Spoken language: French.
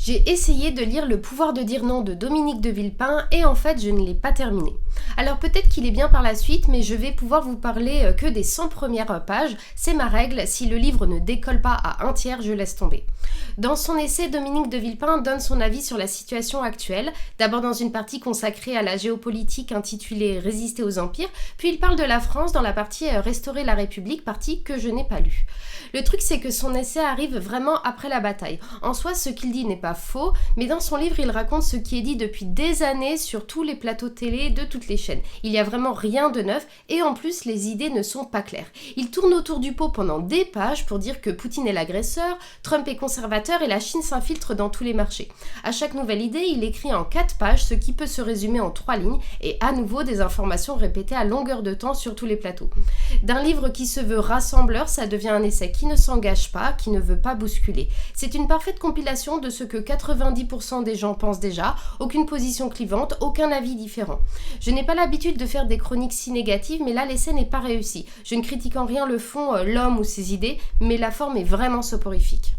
J'ai essayé de lire Le pouvoir de dire non de Dominique de Villepin et en fait je ne l'ai pas terminé. Alors peut-être qu'il est bien par la suite, mais je vais pouvoir vous parler que des 100 premières pages. C'est ma règle, si le livre ne décolle pas à un tiers, je laisse tomber. Dans son essai, Dominique de Villepin donne son avis sur la situation actuelle, d'abord dans une partie consacrée à la géopolitique intitulée Résister aux empires, puis il parle de la France dans la partie Restaurer la République, partie que je n'ai pas lue. Le truc c'est que son essai arrive vraiment après la bataille. En soi, ce qu'il dit n'est pas faux, mais dans son livre, il raconte ce qui est dit depuis des années sur tous les plateaux télé de toutes les chaînes. Il n'y a vraiment rien de neuf et en plus, les idées ne sont pas claires. Il tourne autour du pot pendant des pages pour dire que Poutine est l'agresseur, Trump est conservateur et la Chine s'infiltre dans tous les marchés. À chaque nouvelle idée, il écrit en 4 pages ce qui peut se résumer en 3 lignes et à nouveau des informations répétées à longueur de temps sur tous les plateaux. D'un livre qui se veut rassembleur, ça devient un essai qui ne s'engage pas, qui ne veut pas bousculer. C'est une parfaite compilation de ce que 90% des gens pensent déjà, aucune position clivante, aucun avis différent. Je n'ai pas l'habitude de faire des chroniques si négatives, mais là l'essai n'est pas réussi. Je ne critique en rien le fond, l'homme ou ses idées, mais la forme est vraiment soporifique.